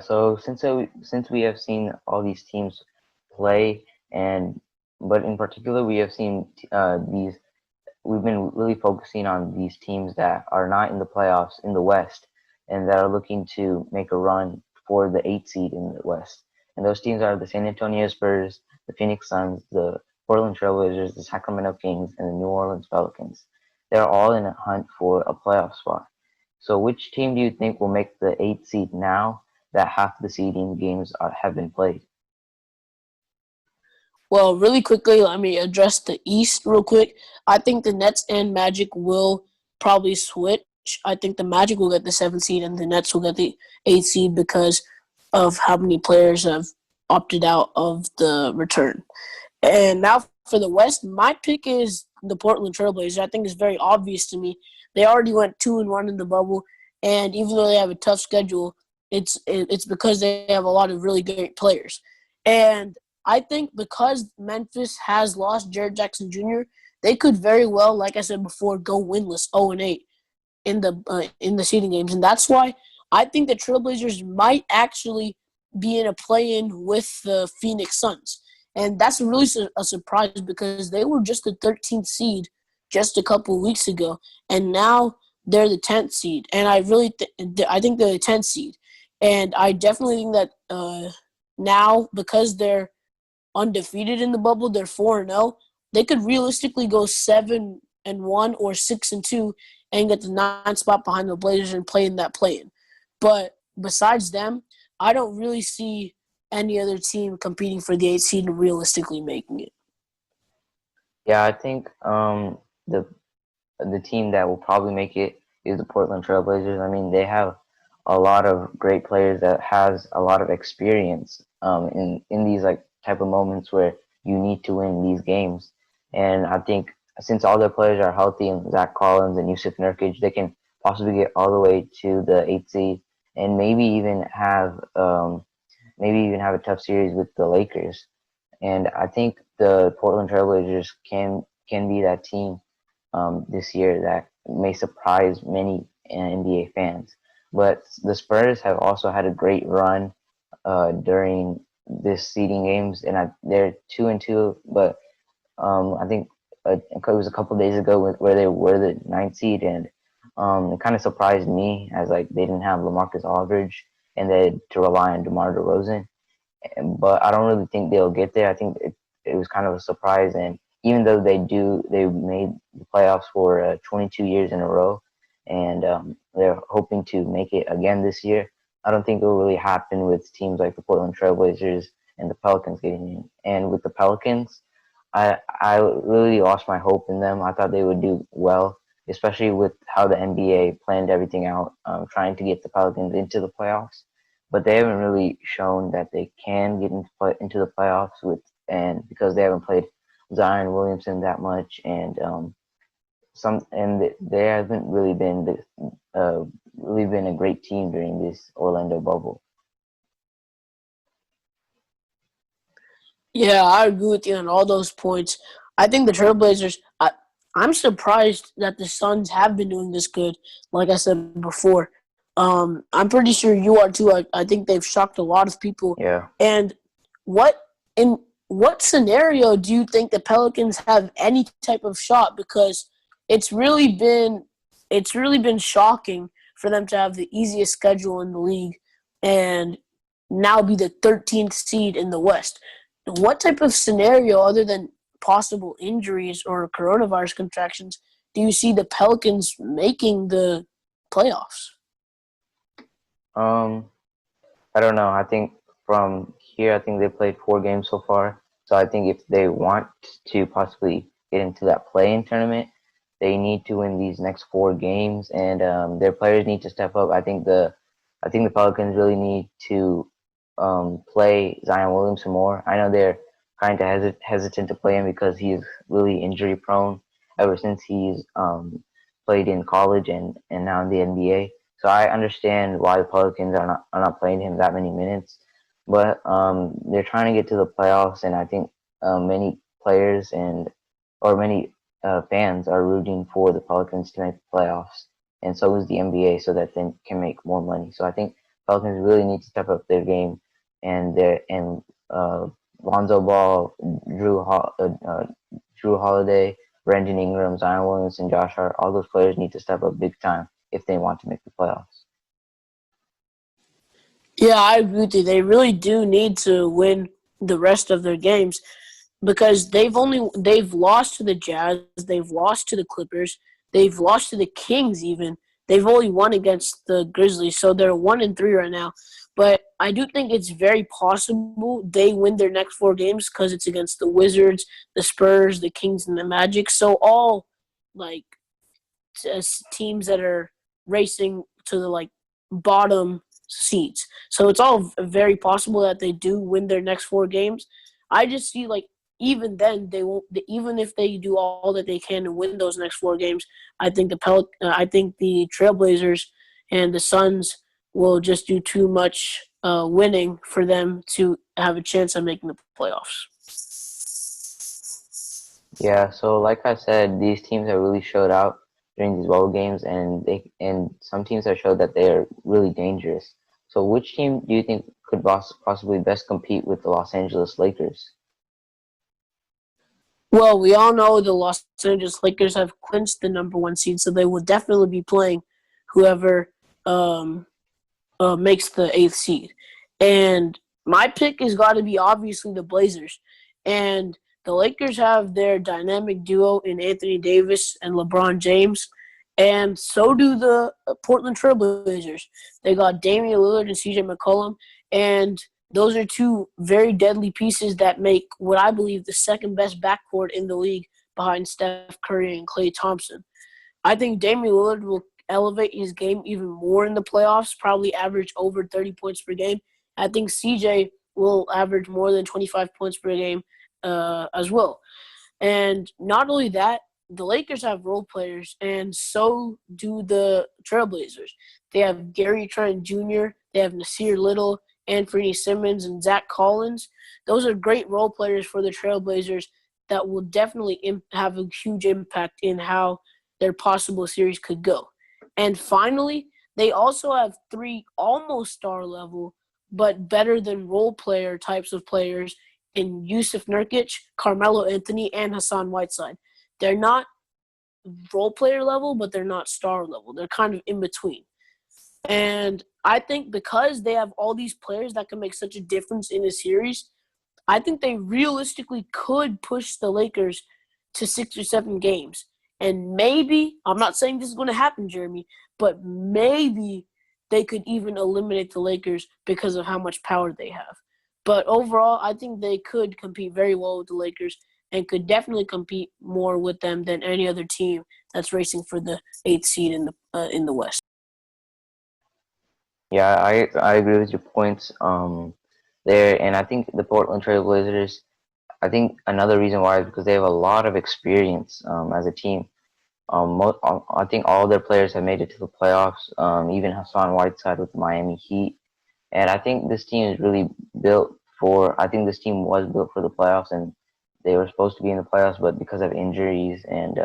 So since we have seen all these teams play, and but in particular we have seen these. We've been really focusing on these teams that are not in the playoffs in the West, and that are looking to make a run for the 8 seed in the West. And those teams are the San Antonio Spurs, the Phoenix Suns, the Portland Trailblazers, the Sacramento Kings, and the New Orleans Pelicans. They're all in a hunt for a playoff spot. So which team do you think will make the 8 seed now that half the seeding games have been played? Well, really quickly, let me address the East real quick. I think the Nets and Magic will probably switch. I think the Magic will get the 7 seed and the Nets will get the 8 seed because of how many players have opted out of the return. And now for the West, my pick is the Portland Trailblazers. I think it's very obvious to me. They already went 2-1 in the bubble, and even though they have a tough schedule, it's because they have a lot of really great players. And I think because Memphis has lost Jared Jackson Jr., they could very well, like I said before, go winless 0-8 in the seeding games, and that's why I think the Trailblazers might actually be in a play-in with the Phoenix Suns, and that's really a surprise because they were just the 13th seed just a couple of weeks ago, and now they're the 10th seed, and I think they're the 10th seed, and I definitely think that now because they're undefeated in the bubble, they're 4-0. They could realistically go 7-1 or 6-2 and get the ninth spot behind the Blazers and play in that play-in. But besides them, I don't really see any other team competing for the 8 seed and realistically making it. Yeah, I think the team that will probably make it is the Portland Trailblazers. I mean, they have a lot of great players that has a lot of experience in these like type of moments where you need to win these games. And I think since all their players are healthy and Zach Collins and Yusuf Nurkic, they can possibly get all the way to the 8 seed and maybe even have a tough series with the Lakers. And I think the Portland Trailblazers can be that team this year that may surprise many NBA fans. But the Spurs have also had a great run during this seeding games, and they're 2-2. But I think it was a couple of days ago where they were the 9th seed, and it kind of surprised me as like they didn't have LaMarcus Aldridge and they had to rely on DeMar DeRozan. But I don't really think they'll get there. I think it was kind of a surprise, and even though they made the playoffs for 22 years in a row, and they're hoping to make it again this year. I don't think it will really happen with teams like the Portland Trailblazers and the Pelicans getting in. And with the Pelicans, I really lost my hope in them. I thought they would do well, especially with how the NBA planned everything out, trying to get the Pelicans into the playoffs. But they haven't really shown that they can get into the playoffs and because they haven't played Zion Williamson that much, and they haven't really been a great team during this Orlando bubble. Yeah, I agree with you on all those points. I think the Trailblazers. I'm surprised that the Suns have been doing this good. Like I said before, I'm pretty sure you are too. I think they've shocked a lot of people. Yeah. And what in what scenario do you think the Pelicans have any type of shot? Because it's really been it's really been shocking for them to have the easiest schedule in the league and now be the 13th seed in the West. What type of scenario, other than possible injuries or coronavirus contractions, do you see the Pelicans making the playoffs? Um, I don't know. I think from here, I think they played 4 games so far. So I think if they want to possibly get into that play-in tournament, they need to win these next 4 games, and their players need to step up. I think the Pelicans really need to play Zion Williamson more. I know they're kind of hesitant to play him because he's really injury prone ever since he's played in college and now in the NBA. So I understand why the Pelicans are not playing him that many minutes, but they're trying to get to the playoffs, and I think many players or many fans are rooting for the Pelicans to make the playoffs, and so is the NBA, so that they can make more money. So I think Pelicans really need to step up their game, and Lonzo Ball, Drew Holiday, Brandon Ingram, Zion Williamson, Josh Hart, all those players need to step up big time if they want to make the playoffs. Yeah, I agree with you. They really do need to win the rest of their games because they've lost to the Jazz, they've lost to the Clippers, they've lost to the Kings even. They've only won against the Grizzlies, so they're 1-3 right now. But I do think it's very possible they win their next 4 games because it's against the Wizards, the Spurs, the Kings, and the Magic. So all like teams that are racing to the like bottom seeds. So it's all very possible that they do win their next 4 games. I just see like even then they won't. Even if they do all that they can to win those next 4 games, I think I think the Trailblazers and the Suns will just do too much winning for them to have a chance of making the playoffs. Yeah, so like I said, these teams have really showed out during these bubble games, and some teams have showed that they are really dangerous. So, which team do you think could possibly best compete with the Los Angeles Lakers? Well, we all know the Los Angeles Lakers have clinched the number 1 seed, so they will definitely be playing whoever um, makes the 8th seed. And my pick has got to be obviously the Blazers. And the Lakers have their dynamic duo in Anthony Davis and LeBron James. And so do the Portland Trailblazers. They got Damian Lillard and CJ McCollum. And those are 2 very deadly pieces that make what I believe the second best backcourt in the league behind Steph Curry and Klay Thompson. I think Damian Lillard will elevate his game even more in the playoffs, probably average over 30 points per game. I think CJ will average more than 25 points per game as well. And not only that, the Lakers have role players, and so do the Trailblazers. They have Gary Trent Jr., they have Nasir Little, Anthony Simmons, and Zach Collins. Those are great role players for the Trailblazers that will definitely have a huge impact in how their possible series could go. And finally, they also have 3 almost star level, but better than role player types of players in Yusuf Nurkic, Carmelo Anthony, and Hassan Whiteside. They're not role player level, but they're not star level. They're kind of in between. And I think because they have all these players that can make such a difference in a series, I think they realistically could push the Lakers to 6 or 7 games. And maybe, I'm not saying this is going to happen, Jeremy, but maybe they could even eliminate the Lakers because of how much power they have. But overall, I think they could compete very well with the Lakers and could definitely compete more with them than any other team that's racing for the 8th seed in the West. Yeah, I agree with your points there, and I think the Portland Trail Blazers. I think another reason why is because they have a lot of experience as a team. I think all their players have made it to the playoffs. Even Hassan Whiteside with the Miami Heat, and I think this team is really built for. I think this team was built for the playoffs, and they were supposed to be in the playoffs, but because of injuries and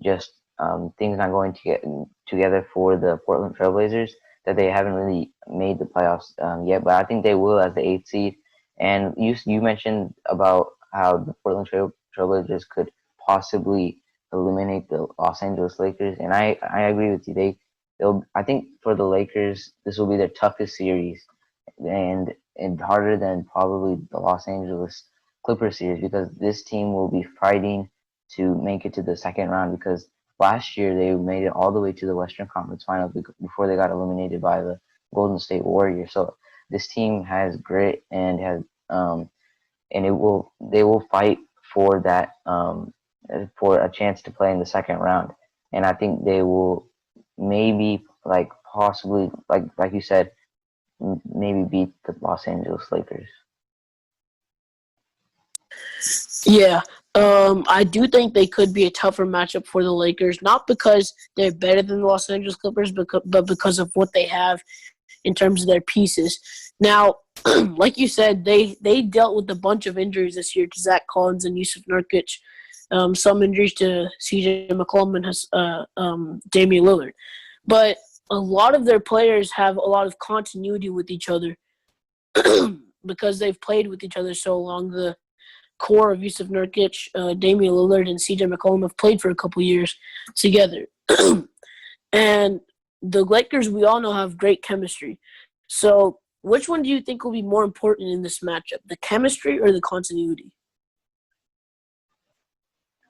just things not going to get together for the Portland Trailblazers, that they haven't really made the playoffs yet. But I think they will as the 8th seed. And you mentioned about how the Portland Trailblazers could possibly eliminate the Los Angeles Lakers, and I agree with you. I think for the Lakers this will be their toughest series, and harder than probably the Los Angeles Clippers series, because this team will be fighting to make it to the second round, because last year they made it all the way to the Western Conference Finals before they got eliminated by the Golden State Warriors. So this team has grit and has and they will fight for that for a chance to play in the second round. And I think they will maybe possibly like you said, maybe beat the Los Angeles Lakers. Yeah, I do think they could be a tougher matchup for the Lakers, not because they're better than the Los Angeles Clippers, but because of what they have in terms of their pieces. Now, like you said, they dealt with a bunch of injuries this year to Zach Collins and Yusuf Nurkic, some injuries to CJ McCollum and Damian Lillard. But a lot of their players have a lot of continuity with each other because they've played with each other so long. The core of Yusuf Nurkic, Damian Lillard, and CJ McCollum have played for a couple years together. And the Lakers, we all know, have great chemistry. So which one do you think will be more important in this matchup, the chemistry or the continuity?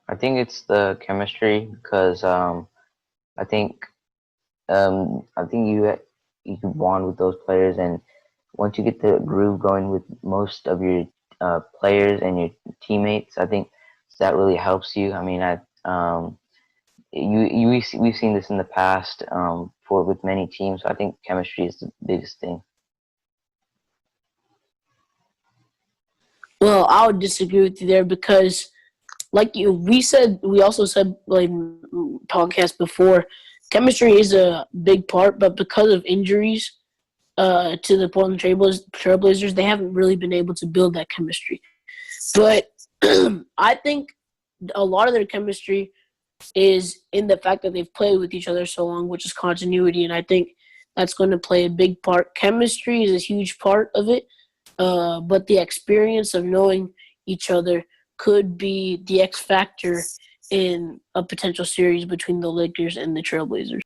I think it's the chemistry because I think you bond with those players, and once you get the groove going with most of your players and your teammates, I think that really helps you. I mean, we've seen this in the past for with many teams. So I think chemistry is the biggest thing. Well, I would disagree with you there because, like we also said like podcast before, chemistry is a big part, but because of injuries to the Portland Trailblazers, they haven't really been able to build that chemistry. But I think a lot of their chemistry is in the fact that they've played with each other so long, which is continuity, and I think that's going to play a big part. Chemistry is a huge part of it, but the experience of knowing each other could be the X factor in a potential series between the Lakers and the Trailblazers.